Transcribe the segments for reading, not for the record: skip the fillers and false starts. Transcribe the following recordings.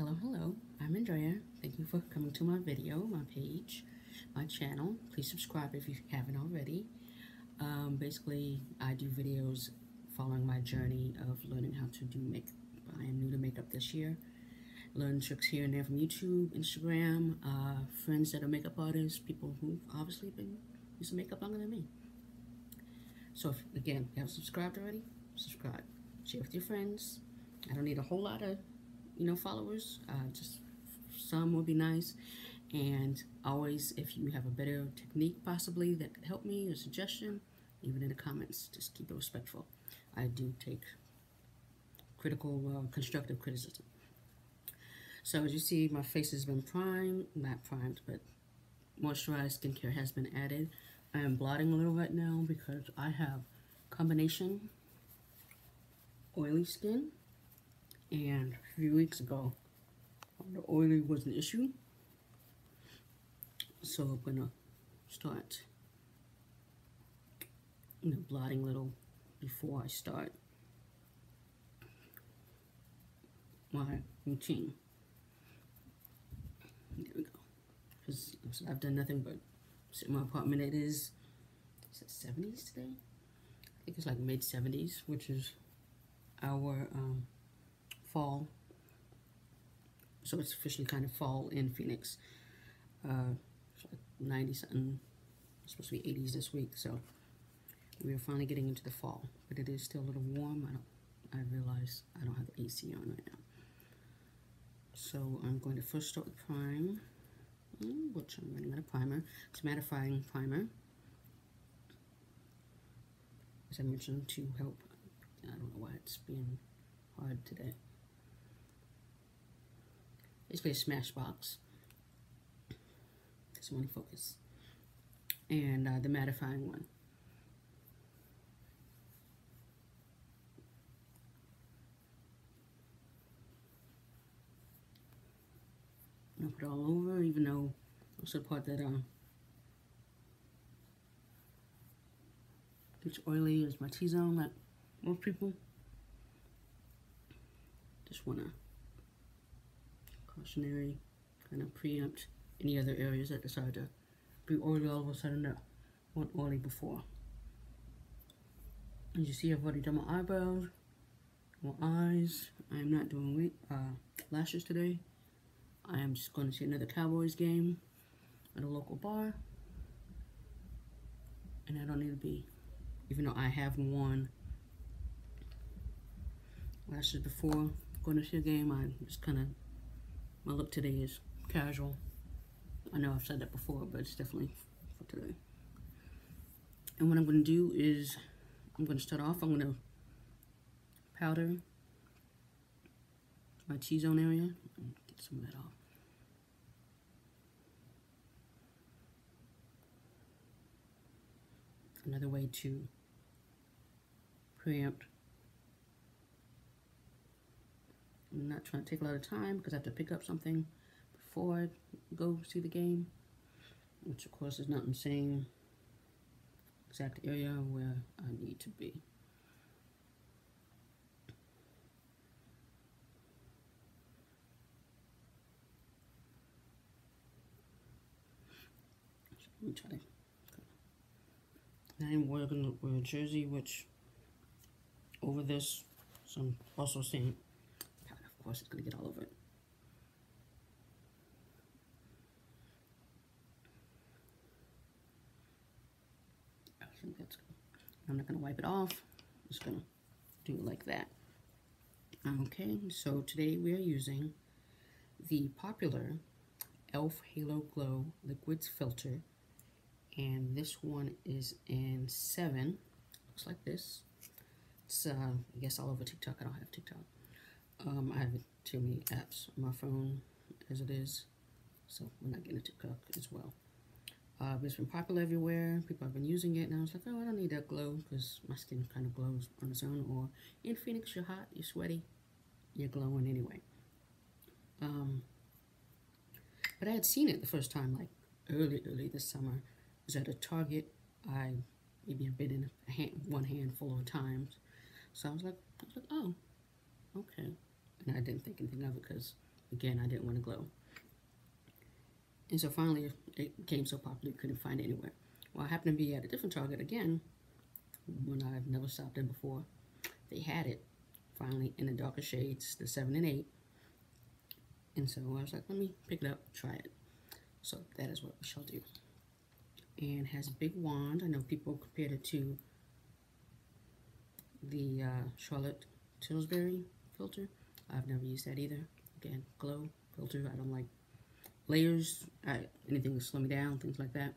Hello, I'm Andrea. Thank you for coming to my video, my page, my channel. Please subscribe if you haven't already. Basically, I do videos following my journey of learning how to do makeup. I am new to makeup this year. Learn tricks here and there from YouTube, Instagram, friends that are makeup artists, people who've obviously been using makeup longer than me. So, again, if you haven't subscribed already, subscribe. Share with your friends. I don't need a whole lot of followers, just some would be nice. And always, if you have a better technique possibly that could help me, a suggestion, even in the comments, just keep it respectful. I do take critical, constructive criticism. So as you see, my face has been not primed, but moisturized skincare has been added. I am blotting a little right now because I have combination oily skin. And a few weeks ago, the oily was an issue. So I'm gonna start, blotting a little before I start my routine. There we go. Because I've done nothing but sit in my apartment. Is it 70s today? I think it's like mid 70s, which is our fall. So it's officially kind of fall in Phoenix. It's like 90 something. It's supposed to be 80s this week, so we are finally getting into the fall. But it is still a little warm. I realize I don't have the AC on right now. So I'm going to first start with prime, which I'm running out of primer. It's Mattifying primer, as I mentioned, to help. I don't know why it's being hard today. Basically a Smashbox. This one focus. And the mattifying one. I'll put it all over, even though also the part that gets oily is my T-zone, like most people. Just wanna cautionary, kind of preempt any other areas that decide to be oily all of a sudden that weren't oily before. As you see, I've already done my eyebrows, my eyes. I am not doing lashes today. I am just going to see another Cowboys game at a local bar. And I don't need to be, even though I have worn lashes before going to see a game, I just kind of, my look today is casual. I know I've said that before, but it's definitely for today. And what I'm going to do is, I'm going to start off, I'm going to powder my T-zone area. Get some of that off. Another way to preempt. I'm not trying to take a lot of time because I have to pick up something before I go see the game, which of course is not in the same exact area where I need to be. Let me try to. I'm wearing a jersey, which over this, so I'm also seeing. Of course, it's going to get all over it. I think that's good. I'm not going to wipe it off. I'm just going to do it like that. Okay, so today we are using the popular e.l.f. Halo Glow Liquids Filter. And this one is in 7. Looks like this. It's, I guess, all over TikTok. I don't have TikTok. I have too many apps on my phone as it is, so we're not getting a TikTok as well. It's been popular everywhere. People have been using it, and I was like, oh, I don't need that glow because my skin kind of glows on its own. Or in Phoenix, you're hot, you're sweaty, you're glowing anyway. But I had seen it the first time, like early this summer. It was at a Target. I maybe have been in one handful of times, so I was like, oh, okay. And I didn't think anything of it because again, I didn't want to glow. And so finally, it became so popular, couldn't find it anywhere. Well, I happened to be at a different Target again, when I've never stopped in before. They had it, finally, in the darker shades, the 7 and 8. And so I was like, let me pick it up, try it. So that is what we shall do. And it has a big wand. I know people compared it to the Charlotte Tilbury filter. I've never used that either. Again, glow filter. I don't like layers, anything to slow me down, things like that.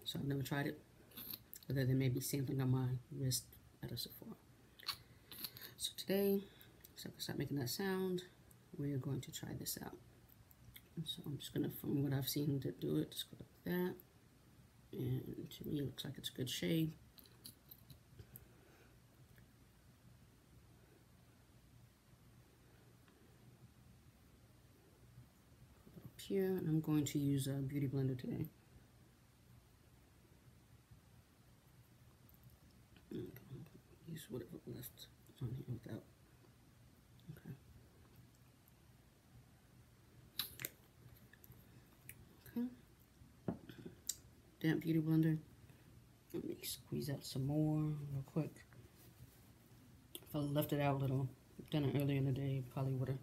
So I've never tried it, other than maybe sampling on my wrist at a Sephora. So today, so I can start making that sound, we're going to try this out. And so I'm just gonna, from what I've seen to do it, just go like that. And to me, it looks like it's a good shade. Up here, and I'm going to use a beauty blender today. Use whatever left on here without. Okay. Damp beauty blender. Let me squeeze out some more real quick. If I left it out a little, done it earlier in the day, probably would have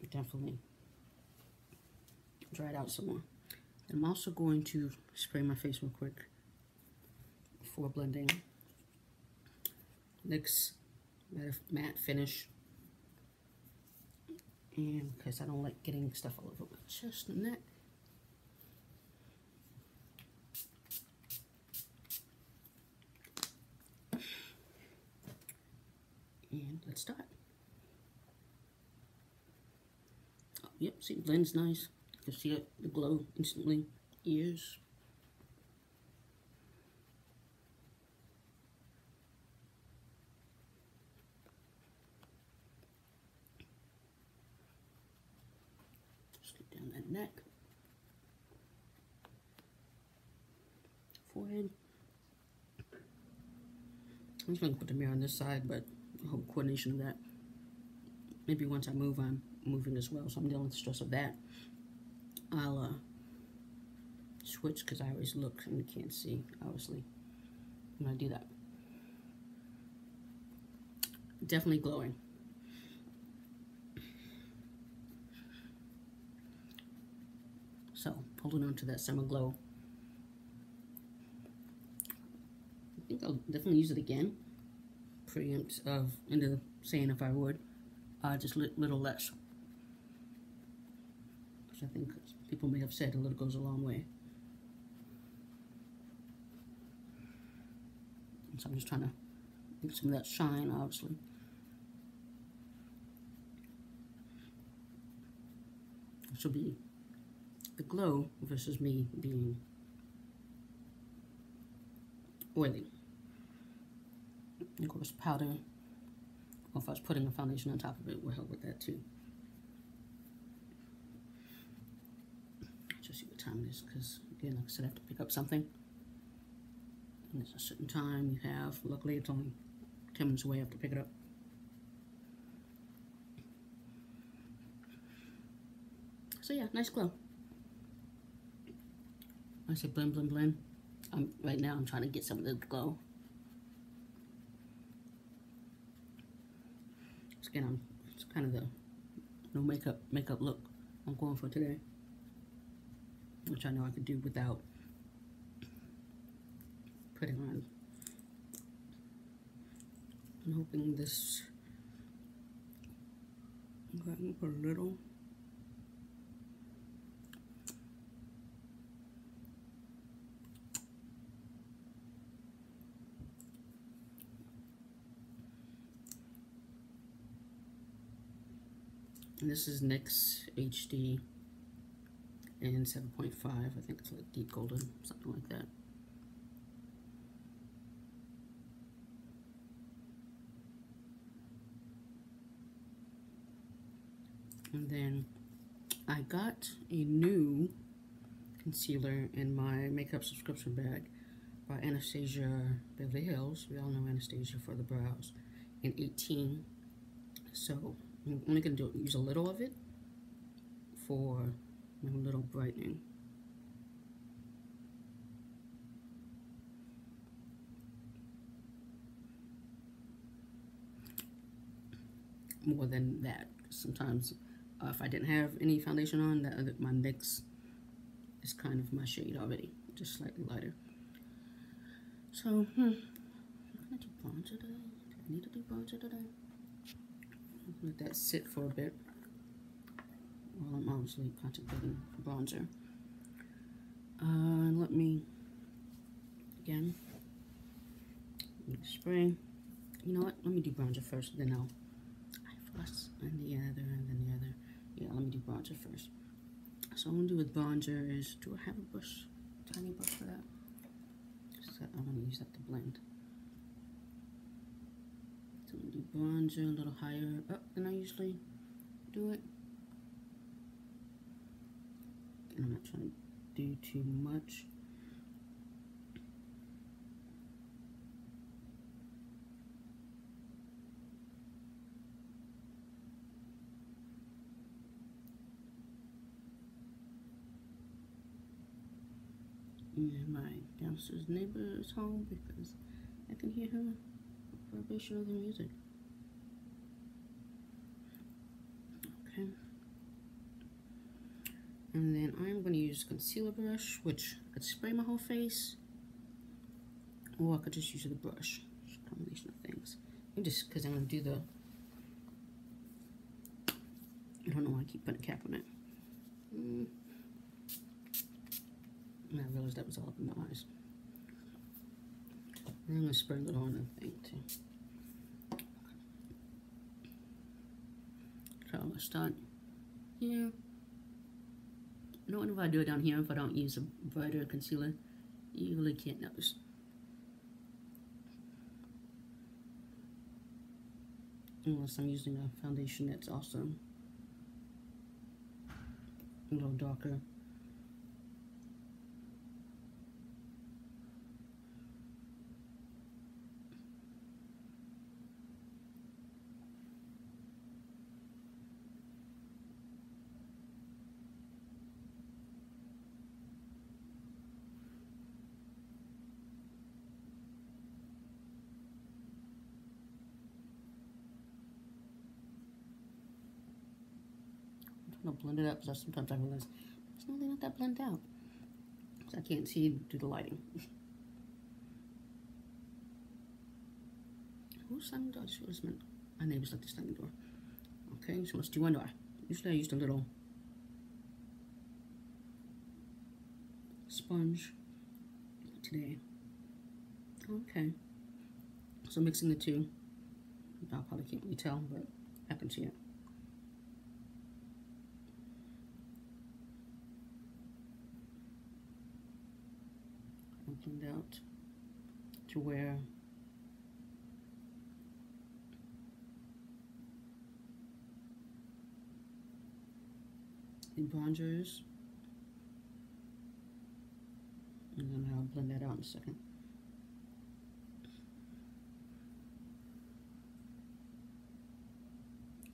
definitely dried out some more. And I'm also going to spray my face real quick before blending. NYX matte finish, and because I don't like getting stuff all over my chest and neck. And let's start. Oh, yep, see, blends nice. You can see it, the glow instantly. Ears. Down that neck, forehead. I'm just going to put the mirror on this side, but the whole coordination of that. Maybe once I move, I'm moving as well, so I'm dealing with the stress of that. I'll switch because I always look and you can't see, obviously, when I do that. Definitely glowing. So, holding on to that summer glow. I think I'll definitely use it again. Preempt of into saying if I would, just a little less. Because I think people may have said a little goes a long way. And so I'm just trying to get some of that shine, obviously. This will be the glow versus me being oily. Of course, powder, or if I was putting a foundation on top of it, will help with that too. Just see what time it is, because again, like I said, I have to pick up something. And there's a certain time you have. Luckily, it's only 10 minutes away. I have to pick it up. So yeah, nice glow. I say blend, blend, blend. Right now I'm trying to get some of the glow. Again, it's kind of the no makeup look I'm going for today, which I know I could do without putting on. I'm hoping this got up a little. And this is NYX HD and 7.5. I think it's like deep golden, something like that. And then I got a new concealer in my makeup subscription bag by Anastasia Beverly Hills. We all know Anastasia for the brows in 18. So I'm only going to use a little of it for my little brightening. More than that. Sometimes if I didn't have any foundation on, my mix is kind of my shade already, just slightly lighter. So, I'm gonna do bronzer today. Do I need to do bronzer today? Let that sit for a bit while I'm obviously contemplating bronzer. Let me, again, spray. You know what? Let me do bronzer first, then I'll floss and the other, and then the other. Yeah, let me do bronzer first. So what I'm gonna do with bronzer is, do I have a brush, tiny brush for that? So I want to use that to blend. So I'm gonna do bronzer a little higher up than I usually do it. And I'm not trying to do too much. And my downstairs neighbor is home because I can hear her vibration of the music. Okay. And then I'm going to use a concealer brush, which could spray my whole face, or I could just use the brush. It's a combination of things. And just because I'm going to do the, I don't know why I keep putting a cap on it. And I realized that was all up in my eyes. And I'm going to spray a little on the thing too. So let's start here. Knowing if I do it down here, if I don't use a brighter concealer, you really can't notice. Unless I'm using a foundation that's also a little darker. I'm gonna blend it up because sometimes I realize it's really not that blended out because I can't see due to the lighting. Who's slamming the door? My neighbors like to slam the door. Okay, so let's do one eye. Usually I used a little sponge today. Okay, so mixing the two. I probably can't really tell, but I can see it. Blend out to where the bronzer is, and then I'll blend that out in a second.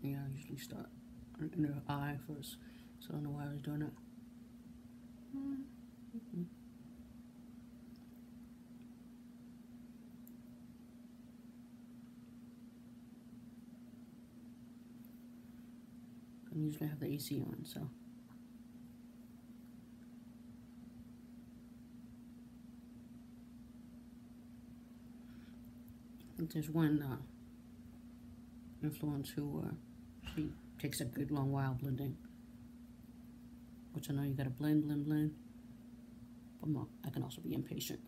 Yeah, I usually start in the eye first, so I don't know why I was doing that. I usually have the AC on, so. I think there's one influencer who she takes a good long while blending, which I know you gotta blend, but I can also be impatient.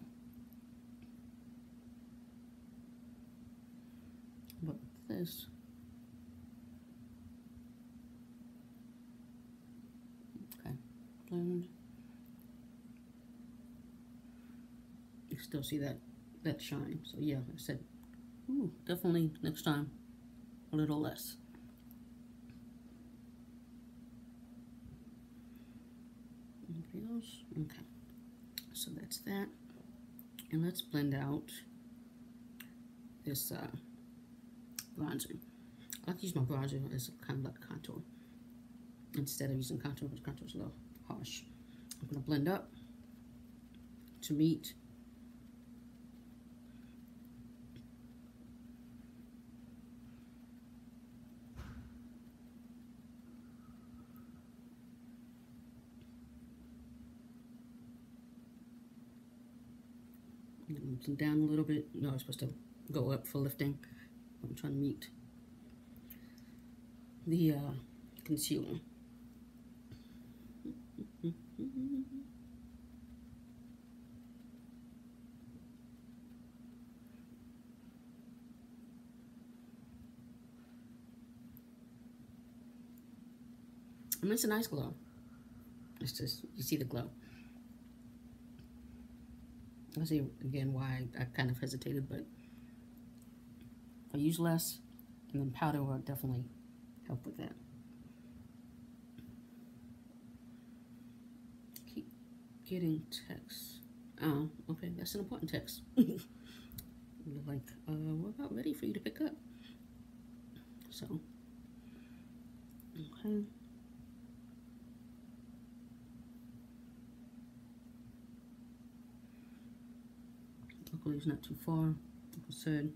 But with this, blend. You still see that shine. So yeah, I said, ooh, definitely next time a little less. Anybody else? Okay. So that's that. And let's blend out this bronzer. I like to use my bronzer as kind of like a contour instead of using contour, because contour is a little harsh. I'm going to blend up to meet. Blend down a little bit. No, I'm supposed to go up for lifting. I'm trying to meet the concealer. And it's a nice glow. It's just, you see the glow. I'll see again why I kind of hesitated, but I use less, and then powder will definitely help with that. Keep getting text. Oh, okay, that's an important text. You're like, we're about ready for you to pick up. So, okay. Luckily, it's not too far, like I said.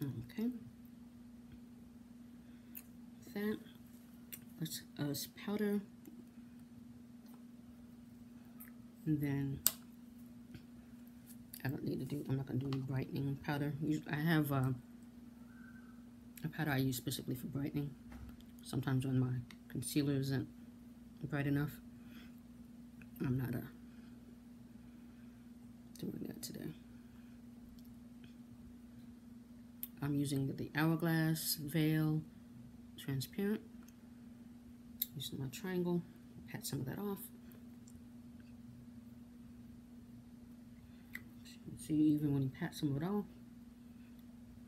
Okay. That. Let's powder. And then I don't need to do, I'm not going to do any brightening powder. I have a powder I use specifically for brightening. Sometimes when my concealer isn't bright enough, I'm not doing that today. I'm using the Hourglass Veil Transparent. Using my triangle, pat some of that off. See, even when you pat some of it off,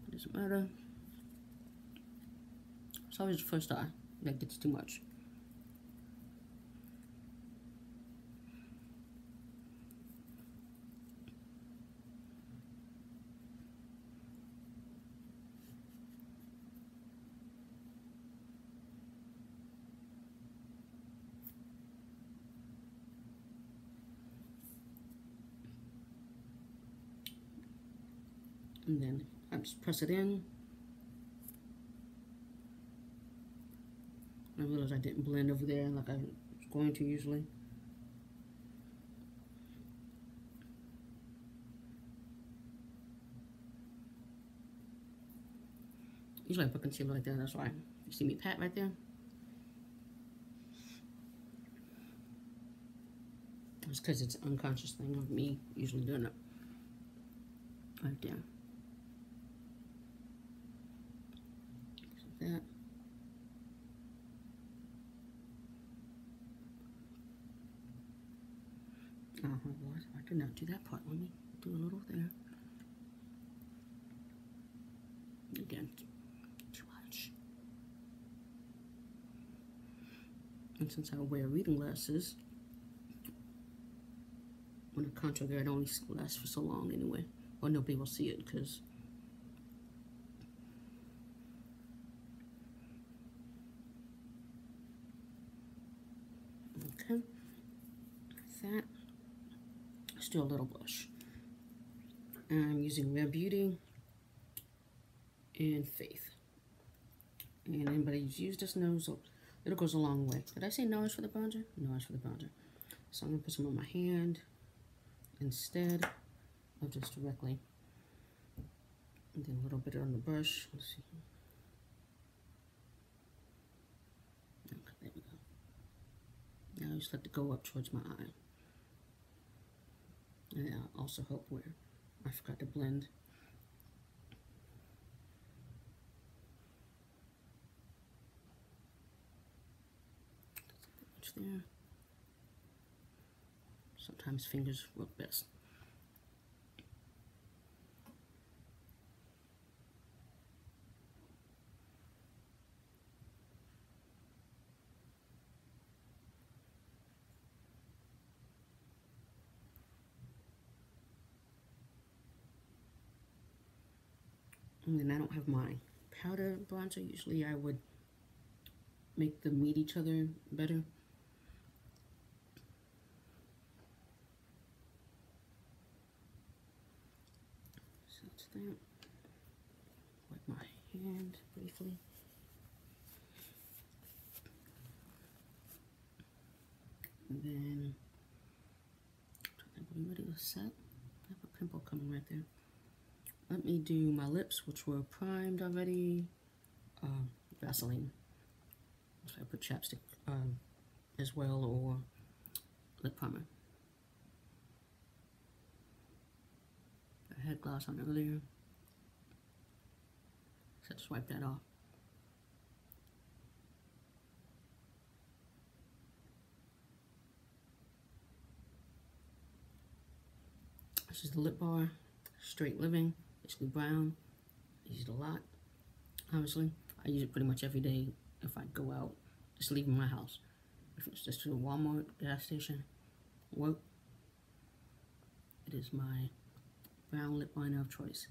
it doesn't matter. It's always the first eye that gets too much. And then I just press it in. I realized I didn't blend over there like I was going to usually. Usually I put concealer like that, that's why you see me pat right there. It's because it's an unconscious thing of me usually doing it right there. That. I did not do that part. Let me do a little there. Again, too much. And since I wear reading glasses, when I contour there, it only lasts for so long anyway. Or nobody will see it because okay. That. Still a little blush. I'm using Rare Beauty and Faith. And anybody who's used this knows it goes a long way. Did I say NARS for the bronzer? NARS for the bronzer. So I'm going to put some on my hand instead of just directly. And then a little bit on the brush. Let's see. Okay, there we go. Now I just let it go up towards my eye. And that'll also help where I forgot to blend. There. Sometimes fingers work best. And then I don't have my powder bronzer. Usually I would make them meet each other better. So that's that. Wipe my hand briefly. And then, are we ready to set? I have a pimple coming right there. Let me do my lips, which were primed already. Vaseline. So I put chapstick as well, or lip primer. I had gloss on earlier, so just wipe that off. This is the lip bar, Straight Living, basically brown. I use it a lot, obviously. I use it pretty much every day if I go out, just leaving my house. If it's just to a Walmart, gas station, work, it is my brown lip liner of choice.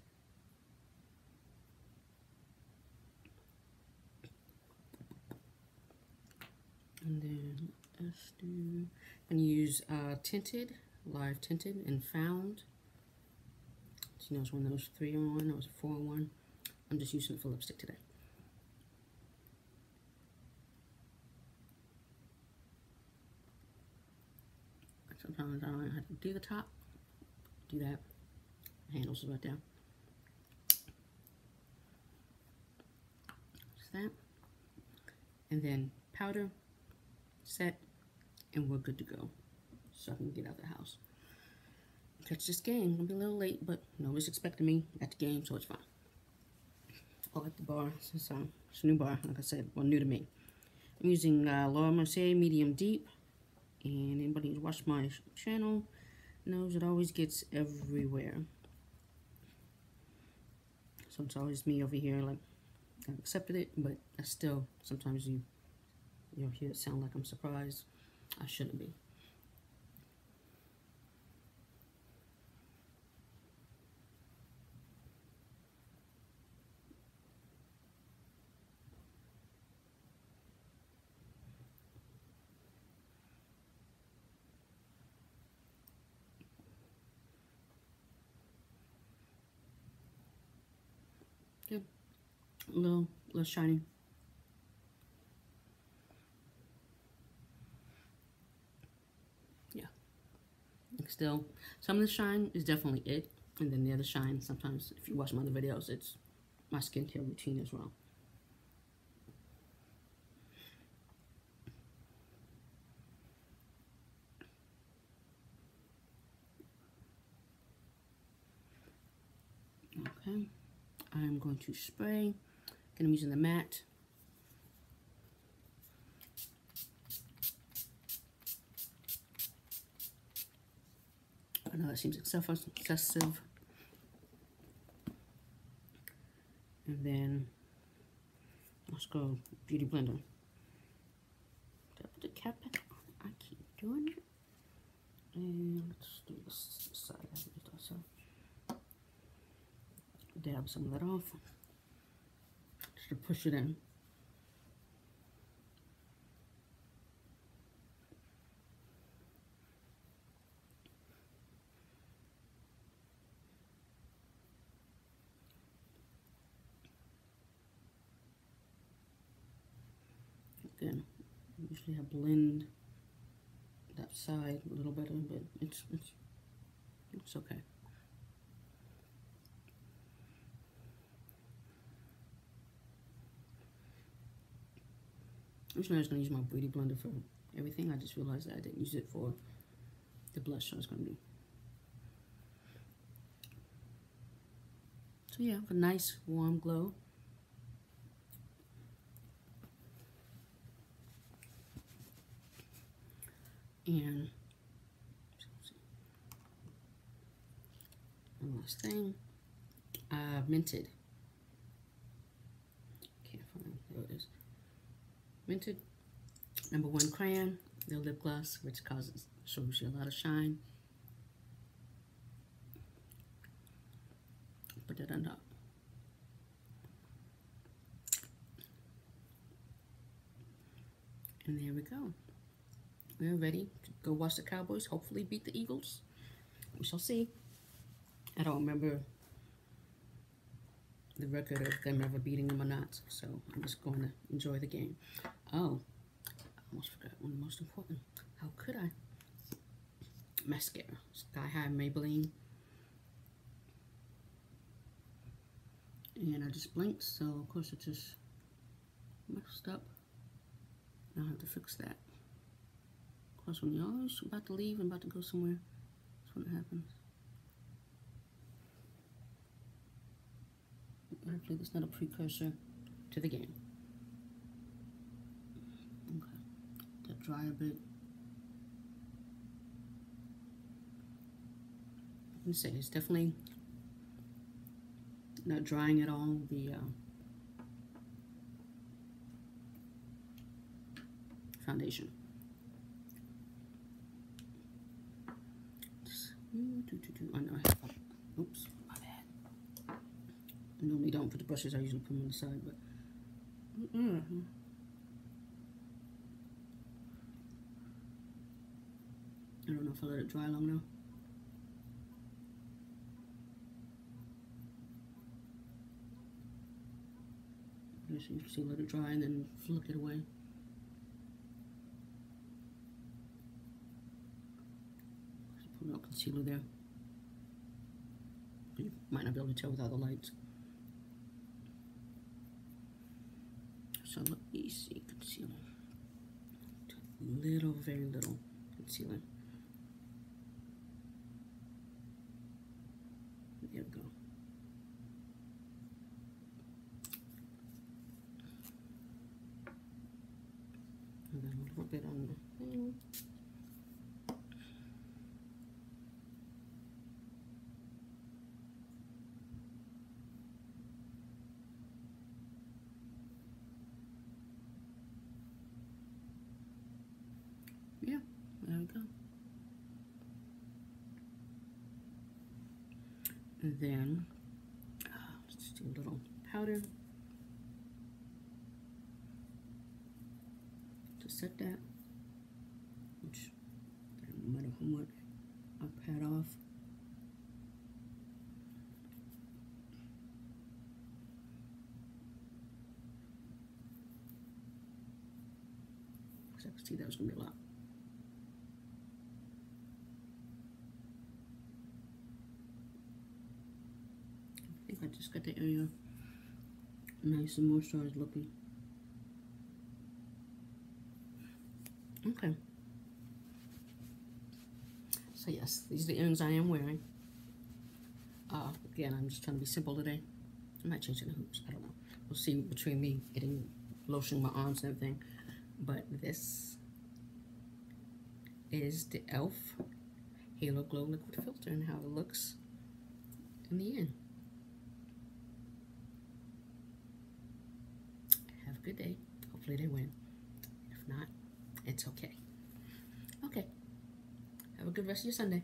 And then let's do, I'm going to use Tinted, Live Tinted and Found. So, you know, it's one of those 3-in-1, or 4-in-1. I'm just using it for lipstick today. Sometimes I don't know how to do the top. Do that. The handles are right there. Just that. And then powder, set, and we're good to go. So I can get out of the house. Catch this game. I'll be a little late, but nobody's expecting me at the game, so it's fine. I like the bar. It's a new bar, like I said, well, new to me. I'm using Laura Mercier Medium Deep. And anybody who's watched my channel knows it always gets everywhere. So it's always me over here, like, I've accepted it, but I still, sometimes you'll hear it sound like I'm surprised. I shouldn't be. Good. A little shiny. Yeah. Still, some of the shine is definitely it. And then the other shine, sometimes, if you watch my other videos, it's my skincare routine as well. Okay. I'm going to spray. I'm using the matte. I know that seems excessive. And then let's go Beauty Blender. Did I put the cap back on? I keep doing it. And let's do this side. Dab some of that off. Just to push it in. Again, usually I blend that side a little better, but it's okay. Originally I was going to use my Beauty Blender for everything. I just realized that I didn't use it for the blush I was going to do. So yeah, a nice warm glow. And one last thing, Mented. Can't find it. There it is. Mented, #1 Cran, their lip gloss, which shows you a lot of shine. Put that on top. And there we go. We're ready to go watch the Cowboys hopefully beat the Eagles. We shall see. I don't remember the record of them ever beating them or not, so I'm just going to enjoy the game. Oh, I almost forgot one of the most important. How could I? Mascara. SkyHigh Maybelline. And I just blinked, so of course it just messed up. Now I have to fix that. Of course, when you're always about to leave and about to go somewhere, that's when it happens. Hopefully that's not a precursor to the game. Okay, that dry a bit. I can say it's definitely not drying at all. The foundation. I know I have. Oops, my bad. I normally don't put the brushes. I usually put them on the side, but I don't know if I let it dry long enough. Just you see, let it dry and then flick it away. Just put out concealer there. You might not be able to tell without the lights. So let me see, concealer. Little, very little concealer. There we go. And then a little bit on the thing. Yeah, there we go. And then just do a little powder to set that, which no matter how much I pat off. Because I could see that was going to be a lot. I think I just got the area nice and moisturized looking. Okay. So yes, these are the earrings I am wearing. Again, I'm just trying to be simple today. I might change the hoops. I don't know. We'll see between me getting lotion my arms and everything. But this is the e.l.f. Halo Glow Liquid Filter and how it looks in the end. Have a good day. Hopefully they win. If not, it's okay. Okay. Have a good rest of your Sunday.